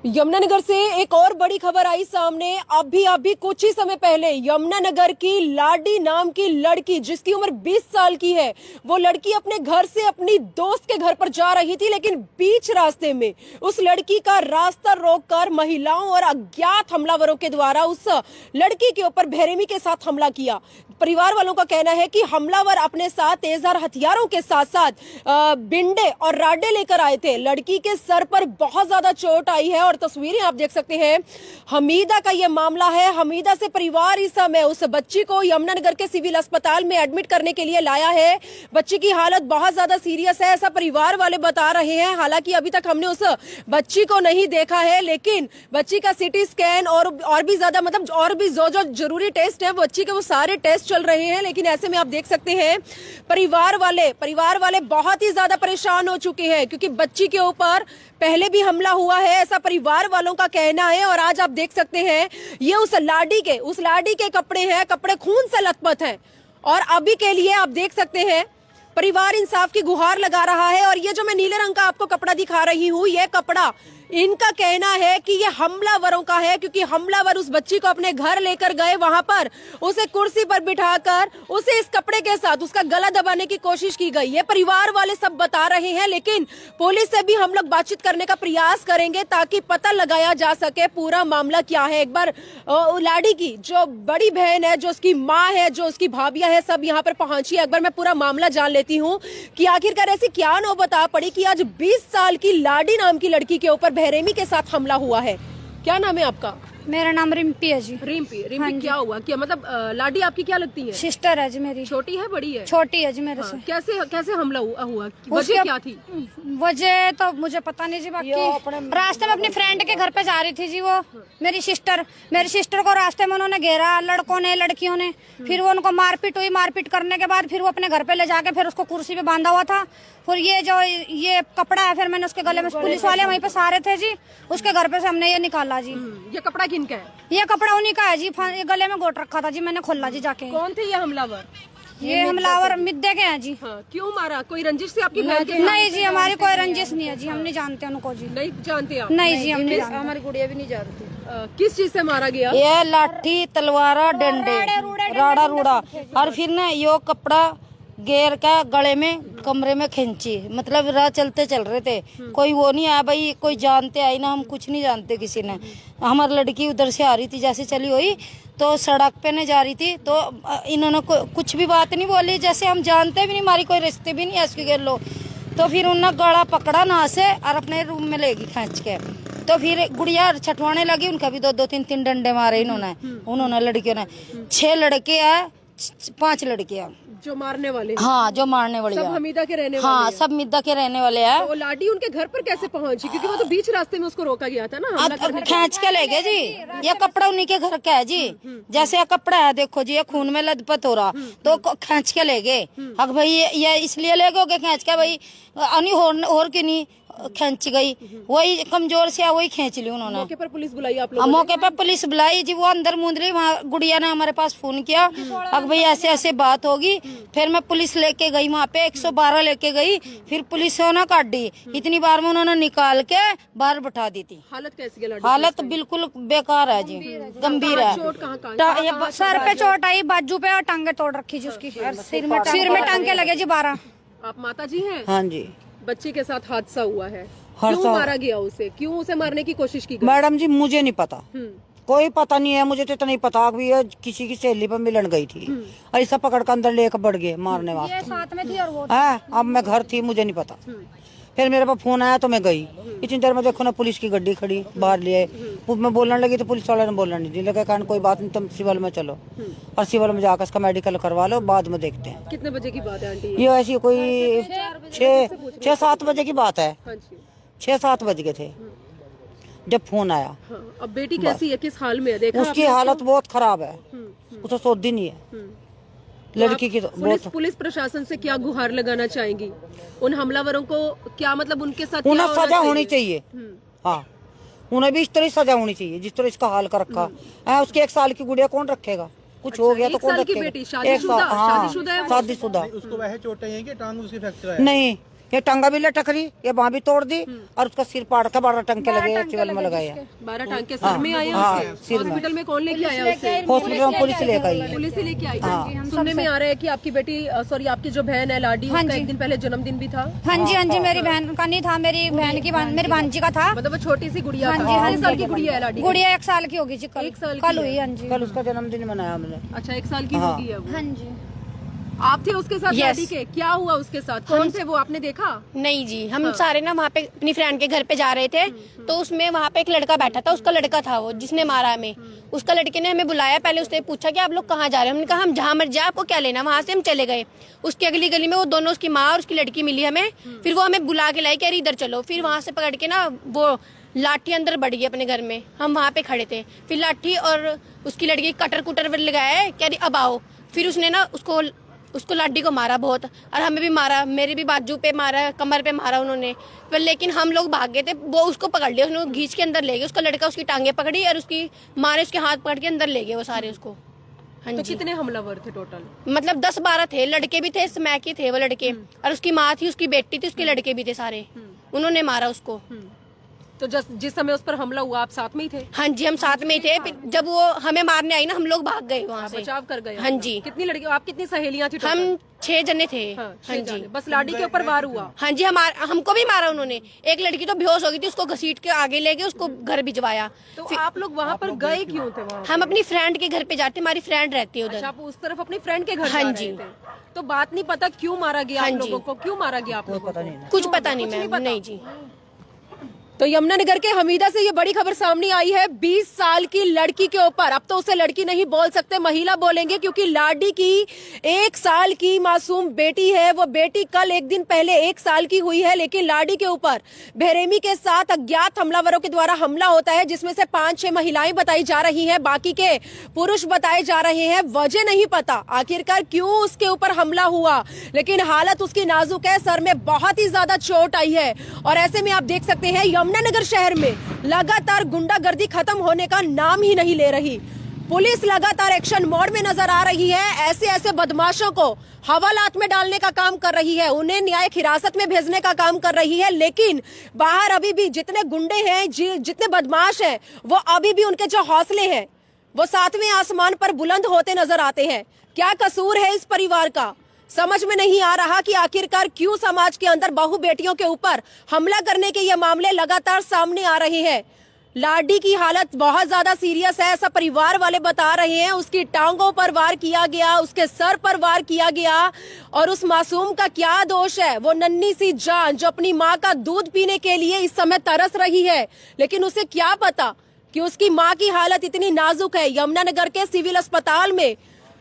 यमुनानगर से एक और बड़ी खबर आई सामने। अभी कुछ ही समय पहले यमुनानगर की लाडी नाम की लड़की, जिसकी उम्र 20 साल की है, वो लड़की अपने घर से अपनी दोस्त के घर पर जा रही थी, लेकिन बीच रास्ते में उस लड़की का रास्ता रोककर महिलाओं और अज्ञात हमलावरों के द्वारा उस लड़की के ऊपर बेरहमी के साथ हमला किया। परिवार वालों का कहना है कि हमलावर अपने साथ तेजधार हथियारों के साथ साथ बिंडे और राडे लेकर आए थे। लड़की के सर पर बहुत ज्यादा चोट आई है और तस्वीरें आप देख सकते हैं। हमीदा का यह मामला है। हमीदा से परिवार इस समय उस बच्ची को यमुनानगर के सिविल अस्पताल में एडमिट करने के लिए लाया है। बच्ची की हालत बहुत ज्यादा सीरियस है, ऐसा परिवार वाले बता रहे हैं। हालांकि अभी तक हमने उस बच्ची को नहीं देखा है, लेकिन बच्ची का सीटी स्कैन और भी ज्यादा और भी जो जरूरी टेस्ट है बच्ची के, वो सारे टेस्ट चल रहे हैं। लेकिन ऐसे में आप देख सकते हैं परिवार वाले बहुत ही ज्यादा परेशान हो चुके हैं, क्योंकि बच्ची के ऊपर पहले भी हमला हुआ है, ऐसा परिवार वालों का कहना है। और आज आप देख सकते हैं ये उस लाडी के कपड़े हैं, कपड़े खून से लथपथ हैं। और अभी के लिए आप देख सकते हैं परिवार इंसाफ की गुहार लगा रहा है। और ये जो मैं नीले रंग का आपको कपड़ा दिखा रही हूँ, ये कपड़ा इनका कहना है कि ये हमलावरों का है, क्योंकि हमलावर उस बच्ची को अपने घर लेकर गए, वहां पर उसे कुर्सी पर बिठाकर उसे इस कपड़े के साथ उसका गला दबाने की कोशिश की गई। ये परिवार वाले सब बता रहे हैं, लेकिन पुलिस से भी हम लोग बातचीत करने का प्रयास करेंगे ताकि पता लगाया जा सके पूरा मामला क्या है। एक बार लाडी की जो बड़ी बहन है, जो उसकी माँ है, जो उसकी भाभियां है, सब यहाँ पर पहुंची है। एक बार मैं पूरा मामला जान लेती हूँ कि आखिरकार ऐसी क्या नौबत आ पड़ी कि आज 20 साल की लाडी नाम की लड़की के ऊपर बेरहमी के साथ हमला हुआ है। क्या नाम है आपका? मेरा नाम रिम्पी है जी। रिम्पी क्या हुआ? क्या मतलब लाडी आपकी क्या लगती है? सिस्टर है जी मेरी। छोटी है बड़ी है? छोटी है जी मेरे से। कैसे हमला हुआ? वजह क्या थी? वजह तो मुझे पता नहीं जी। बाकी रास्ते में अपनी फ्रेंड के घर पे जा रही थी जी वो मेरी सिस्टर को रास्ते में उन्होंने घेरा, लड़कों ने लड़कियों ने। फिर वो उनको मारपीट हुई। मारपीट करने के बाद फिर वो अपने घर पे ले जाके फिर उसको कुर्सी पे बांधा हुआ था। फिर ये कपड़ा है, फिर मैंने उसके गले में, पुलिस वाले वहीं पे सारे थे जी, उसके घर पे से हमने ये निकाला जी। ये कपड़ा किनका है? ये कपड़ा उन्हीं का है जी। ये गले में गोट रखा था जी, मैंने खोला जी जाके। कौन थे ये हमलावर? ये हमलावर मिद्दे के हैं जी। हाँ, क्यों मारा? कोई रंजिश से आपकी बहन के? नहीं जी, हमारी कोई रंजिश नहीं है जी, हम नहीं जानते उनको जी। नहीं जानते आप? नहीं जी, हम नहीं जानते। हमारी गुड़िया भी नहीं जानती। किस चीज से मारा गया? ये लाठी, तलवारा, डंडे, राड़ा रूड़ा, और फिर ना यो कपड़ा घेर का गले में कमरे में खींची। मतलब राह चलते चल रहे थे, कोई वो नहीं आया भाई, कोई जानते आई ना, हम कुछ नहीं जानते किसी ने। हमारी लड़की उधर से आ रही थी, जैसे चली हुई तो सड़क पे ने जा रही थी, तो इन्होंने कुछ भी बात नहीं बोली, जैसे हम जानते भी नहीं, हमारी कोई रिश्ते भी नहीं ऐसे के लोग। तो फिर उन्होंने गला पकड़ा ना से और अपने रूम में लेगी खींच के। तो फिर गुड़िया छठवाने लगी, उनका भी दो तीन डंडे मारे उन्होंने लड़कियों ने। 6 लड़के हैं, 5 लड़कियां जो मारने वाले? हाँ, जो मारने वाले सब हैं। हमीदा के रहने हाँ, वाले? सब मिद्दा के रहने वाले हैं। तो लाडी उनके घर पर कैसे पहुंची? क्योंकि वो तो बीच रास्ते में उसको रोका गया था ना हमला करने के लिए। खींच के ले गए जी। ये कपड़ा उन्हीं के घर का है जी। जैसे ये कपड़ा है, देखो जी, ये खून में लथपथ हो रहा, तो खींच के ले गए। अब भाई ये इसलिए ले गए खींच के, भाई अनी और की नहीं खींच गई, वही कमजोर से वही खींच ली उन्होंने। मौके पर पुलिस बुलाई आप लोगों ने? मौके पर पुलिस बुलाई जी, वो अंदर मूंद रही। वहाँ गुड़िया ने हमारे पास फोन किया, अब भाई ऐसे ऐसे बात होगी। फिर मैं पुलिस लेके गई वहाँ पे, 112 लेके गई। फिर पुलिस ने काट दी। इतनी बार में उन्होंने निकाल के बाहर बैठा दी थी। हालत कैसी है? हालत बिल्कुल बेकार है जी, गंभीर है। चोट कहाँ? सर पे चोट आई, बाजू पे, और टांगे तोड़ रखी जी उसकी। सिर में टांगे लगे जी 12। आप माता जी हैं? हाँ जी। बच्चे के साथ हादसा हुआ है, हादसा- क्यों मारा गया उसे? क्यों उसे मारने की कोशिश की गई? मैडम जी, मुझे नहीं पता, कोई पता नहीं है मुझे, तो इतना नहीं पता कि ये किसी की सहेली पर मिलन गई थी, ऐसा पकड़ कर अंदर लेकर बढ़ गए मारने ये वास्ते। साथ में थी और वो है, अब मैं घर थी, मुझे नहीं पता। फिर मेरे पास फोन आया तो मैं गई। इतनी देर में देखो ना पुलिस की गाड़ी खड़ी बाहर लिए। मैं बोलने लगी तो पुलिस वाले ने बोलना नहीं दिया, कारण कोई बात नहीं, तुम सिविल में चलो, और सिविल में जाकर इसका मेडिकल करवा लो, बाद में देखते हैं। कितने बजे की बात है आंटी? ये ऐसी कोई 6-7 बजे की बात है। हाँ जी। 6-7 बज गए थे जब फोन आया। हाँ, अब बेटी कैसी है, किस हाल में है? देखा उसकी आपने हालत बहुत खराब है, उसे सोधी नहीं है तो लड़की की। तो पुलिस प्रशासन से क्या गुहार लगाना चाहेंगी? उन हमलावरों को क्या, मतलब उनके साथ उन्हें क्या सजा होनी चाहिए। हाँ, उन्हें भी इस तरह सजा होनी चाहिए जिस तरह इसका हाल कर रखा है। उसकी 1 साल की गुड़िया कौन रखेगा? कुछ हो गया तो 1 कौन साल की रखेगा? बेटी शादीशुदा है वो? शादीशुदा। उसको वैसे चोटें हैं कि टांग उसकी फ्रैक्चर है? नहीं, ये टांगा भी लटक रही, ये बाँह भी तोड़ दी और उसका सिर पाड़ के 12 टंके लगे, सिविल में लगाया। 12 टांके सिर में आए हाँ, उसके? सिर में। हॉस्पिटल में कौन लेके आया उसे? हॉस्पिटल में पुलिस लेकर आई है। पुलिस ही लेके आई है। सुनने में आ रहा है कि आपकी बेटी सॉरी आपकी जो बहन है लाडी, उसका एक दिन पहले जन्मदिन भी था। हाँ जी, मेरी बहन का नहीं था, मेरी बहन की मेरी भांजी का था। मतलब वो छोटी सी गुड़िया हाँ था। जी, हाँ कितने साल जी। की गुड़िया है लाडी? गुड़िया 1 साल की होगी जी, कल 1 साल की कल है। हुई। हाँ जी, कल उसका जन्मदिन मनाया हमने। अच्छा 1 साल की होगी है वो। हाँ जी। आप थे उसके साथ? Yes. लाडी के क्या हुआ उसके साथ? कौन थे वो, आपने देखा? नहीं जी, हम सारे ना वहाँ पे अपनी फ्रेंड के घर पे जा रहे थे, तो उसमें वहाँ पे एक लड़का बैठा था, उसका लड़का था वो जिसने मारा हमें। उसका लड़के ने हमें बुलाया, पहले उसने पूछा कि आप लोग कहाँ जा रहे हैं। हमने कहा हम जहाँ मर जाए, आपको क्या लेना। वहाँ से हम चले गए। उसकी अगली गली में वो दोनों, उसकी माँ और उसकी लड़की मिली हमें। फिर वो हमें बुला के लाई कि अरे इधर चलो। फिर वहाँ से पकड़ के ना वो लाठी अंदर बढ़ गई अपने घर में। हम वहाँ पे खड़े थे, फिर लाठी और उसकी लड़की कटर कुटर लगाया कि अरे अब आओ। फिर उसने ना उसको लाडी को मारा बहुत, और हमें भी मारा, मेरे भी बाजू पे मारा, कमर पे मारा उन्होंने। पर लेकिन हम लोग भाग गए थे, वो उसको पकड़ लिया, उसने घींच के अंदर ले गए। उसका लड़का उसकी टांगे पकड़ी और उसकी माँ ने उसके हाथ पकड़ के अंदर ले गए वो सारे उसको। हाँ तो जी, कितने हमलावर थे टोटल? मतलब 10-12 थे, लड़के भी थे, स्मैकी थे वो लड़के, और उसकी माँ थी, उसकी बेटी थी, उसके लड़के भी थे सारे। उन्होंने मारा उसको। तो जिस समय उस पर हमला हुआ आप साथ में ही थे? हाँ जी, हम साथ में ही थे। फिर जब वो हमें मारने आई ना, हम लोग भाग गए वहाँ से, बचाव कर गए? हाँ जी। कितनी लड़की, आप कितनी सहेलियां थी? हम 6 जने थे। हाँ, हाँ जी, जाने। बस लाडी के ऊपर वार हुआ? हाँ जी, हमको भी मारा उन्होंने। एक लड़की तो बेहोश हो गई थी, उसको घसीट के आगे ले गए, उसको घर भिजवाया। तो आप लोग वहाँ पर गए क्यों थे वहाँ? हम अपनी फ्रेंड के घर पे जाते, हमारी फ्रेंड रहती है उधर। अच्छा, आप उस तरफ अपनी फ्रेंड के घर हाँ जा जी। रहे थे। तो बात नहीं पता क्यों मारा गया हाँ आप जी। लोगों को? क्यों मारा गया आप लोगों को? कुछ पता नहीं मैम, नहीं जी। तो यमुनानगर के हमीदा से ये बड़ी खबर सामने आई है 20 साल की लड़की के ऊपर। अब तो उसे लड़की नहीं बोल सकते, महिला बोलेंगे, क्योंकि लाडी की 1 साल की मासूम बेटी है। वो बेटी कल एक दिन पहले 1 साल की हुई है, लेकिन लाडी के ऊपर बेरहमी के साथ अज्ञात हमलावरों के द्वारा हमला होता है, जिसमें से 5-6 महिलाएं बताई जा रही हैं, बाकी के पुरुष बताए जा रहे हैं। वजह नहीं पता आखिरकार क्यों उसके ऊपर हमला हुआ, लेकिन हालत उसकी नाजुक है, सर में बहुत ही ज्यादा चोट आई है। और ऐसे में आप देख सकते हैं यमुनानगर शहर में लगातार गुंडागर्दी खत्म होने का नाम ही नहीं ले रही। पुलिस लगातार एक्शन मोड में नजर आ रही है। ऐसे बदमाशों को हवालात में डालने का काम कर रही है, उन्हें न्यायिक हिरासत में भेजने का काम कर रही है। लेकिन बाहर अभी भी जितने गुंडे हैं, जितने बदमाश हैं, वो अभी भी उनके जो हौसले हैं वो 7वें आसमान पर बुलंद होते नजर आते हैं। क्या कसूर है इस परिवार का, समझ में नहीं आ रहा कि आखिरकार क्यों समाज के अंदर बहू बेटियों के ऊपर हमला करने के ये मामले लगातार सामने आ रहे हैं। लाडी की हालत बहुत ज्यादा सीरियस है, ऐसा परिवार वाले बता रहे हैं। उसकी टांगों पर वार किया गया, उसके सर पर वार किया गया, और उस मासूम का क्या दोष है? वो नन्ही सी जान जो अपनी माँ का दूध पीने के लिए इस समय तरस रही है, लेकिन उसे क्या पता कि उसकी माँ की हालत इतनी नाजुक है। यमुनानगर के सिविल अस्पताल में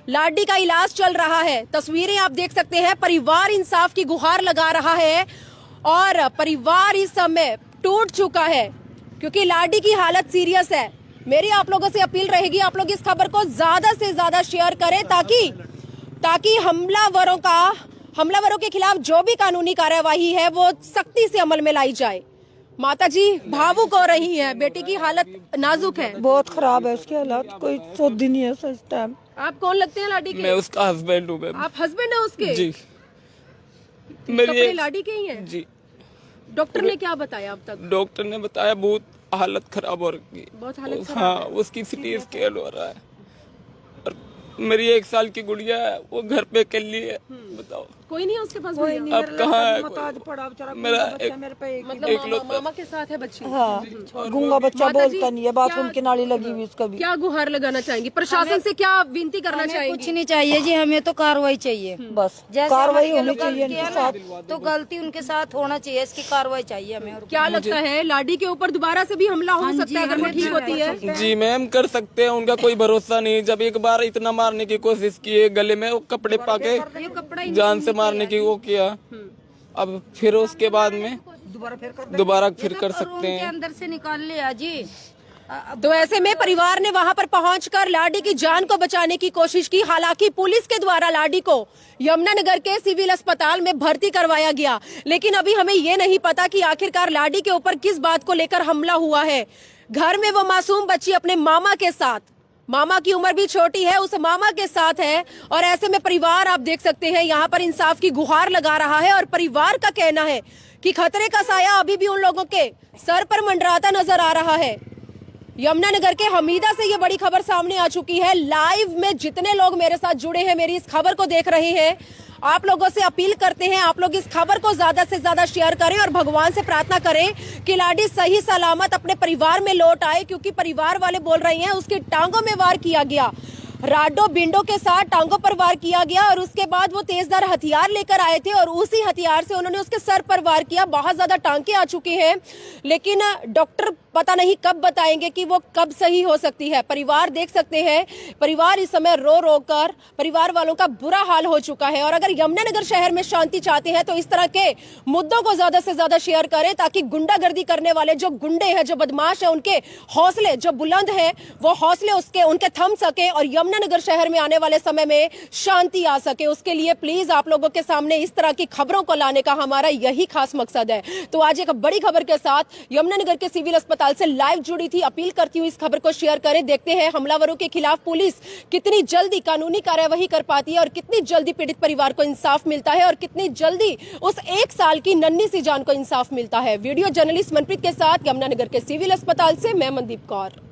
लाडी का इलाज चल रहा है। तस्वीरें आप देख सकते हैं, परिवार इंसाफ की गुहार लगा रहा है, और परिवार इस समय टूट चुका है क्योंकि लाडी की हालत सीरियस है। मेरी आप लोगों से अपील रहेगी, आप लोग इस खबर को ज्यादा से ज्यादा शेयर करें ताकि हमलावरों के खिलाफ जो भी कानूनी कार्यवाही है वो सख्ती से अमल में लाई जाए। माता जी भावुक हो रही हैं, बेटी की हालत नाजुक है, बहुत खराब है उसकी हालत, कोई सोच नहीं है इस टाइम। आप कौन लगते हैं लाडी के? मैं उसका हस्बैंड हूँ मैम। आप हस्बैंड है उसके? जी, कपड़े मेरी लाडी के ही हैं? जी। डॉक्टर ने क्या बताया अब तक? डॉक्टर ने बताया बहुत हालत खराब हो रही है। बहुत हालत खराब हाँ, उसकी सिटी स्कैन हो रहा है, और मेरी 1 साल की गुड़िया है, वो घर पे अकेली है। बताओ कोई नहीं है उसके पास भैया? अब कहाँ है मेरा मतलब मामा के साथ है बच्ची? हाँ, गूंगा बच्चा बोलता नहीं है, बाथरूम की नाली लगी हुई उसका भी। क्या गुहार लगाना चाहेंगी? प्रशासन से क्या विनती करना चाहेंगी? कुछ नहीं चाहिए जी, हमें तो कार्रवाई चाहिए, बस कार्रवाई होनी चाहिए उनके साथ, तो गलती उनके साथ होना चाहिए, इसकी कार्रवाई चाहिए हमें। और क्या लगता है लाडी के ऊपर दोबारा से भी हमला हो सकता है अगर वो ठीक होती है? जी मैम, कर सकते हैं, उनका कोई भरोसा नहीं। जब एक बार इतना मारने की कोशिश की है, गले में वो कपड़े पाके जान से मारने की वो किया, अब फिर उसके बाद में दोबारा फिर कर सकते हैं। अंदर से निकाल लिया जी। तो ऐसे में परिवार ने वहां पर पहुंचकर लाडी की जान को बचाने की कोशिश की। हालांकि पुलिस के द्वारा लाडी को यमुनानगर के सिविल अस्पताल में भर्ती करवाया गया, लेकिन अभी हमें ये नहीं पता कि आखिरकार लाडी के ऊपर किस बात को लेकर हमला हुआ है। घर में वो मासूम बच्ची अपने मामा के साथ मामा की उम्र भी छोटी है, उस मामा के साथ है और ऐसे में परिवार आप देख सकते हैं यहाँ पर इंसाफ की गुहार लगा रहा है और परिवार का कहना है कि खतरे का साया अभी भी उन लोगों के सर पर मंडराता नजर आ रहा है। यमुनानगर के हमीदा से ये बड़ी खबर सामने आ चुकी है। लाइव में जितने लोग मेरे साथ जुड़े हैं, मेरी इस खबर को देख रहे हैं, आप लोगों से अपील करते हैं आप लोग इस खबर को ज्यादा से ज्यादा शेयर करें और भगवान से प्रार्थना करें कि लाडी सही सलामत अपने परिवार में लौट आए, क्योंकि परिवार वाले बोल रहे हैं उसकी टांगों में वार किया गया, राडो बिंडो के साथ टांगों पर वार किया गया और उसके बाद वो तेजधार हथियार लेकर आए थे और उसी हथियार से उन्होंने उसके सर पर वार किया। बहुत ज्यादा टांके आ चुके हैं, लेकिन डॉक्टर पता नहीं कब बताएंगे कि वो कब सही हो सकती है। परिवार देख सकते हैं, परिवार इस समय रो रो कर परिवार वालों का बुरा हाल हो चुका है। और अगर यमुनानगर शहर में शांति चाहते हैं तो इस तरह के मुद्दों को ज्यादा से ज्यादा शेयर करें, ताकि गुंडागर्दी करने वाले जो गुंडे हैं, जो बदमाश है, उनके हौसले जो बुलंद हैं, वो हौसले उनके थम सके और यमुनानगर शहर में आने वाले समय में शांति आ सके। उसके लिए प्लीज आप लोगों के सामने इस तरह की खबरों को लाने का हमारा यही खास मकसद है। तो आज एक बड़ी खबर के साथ यमुनानगर के सिविल अस्पताल से लाइव जुड़ी थी, अपील करती हूँ इस खबर को शेयर करें। देखते हैं हमलावरों के खिलाफ पुलिस कितनी जल्दी कानूनी कार्यवाही कर पाती है और कितनी जल्दी पीड़ित परिवार को इंसाफ मिलता है और कितनी जल्दी उस 1 साल की नन्ही सी जान को इंसाफ मिलता है। वीडियो जर्नलिस्ट मनप्रीत के साथ यमुनानगर के सिविल अस्पताल से मैं मनदीप कौर।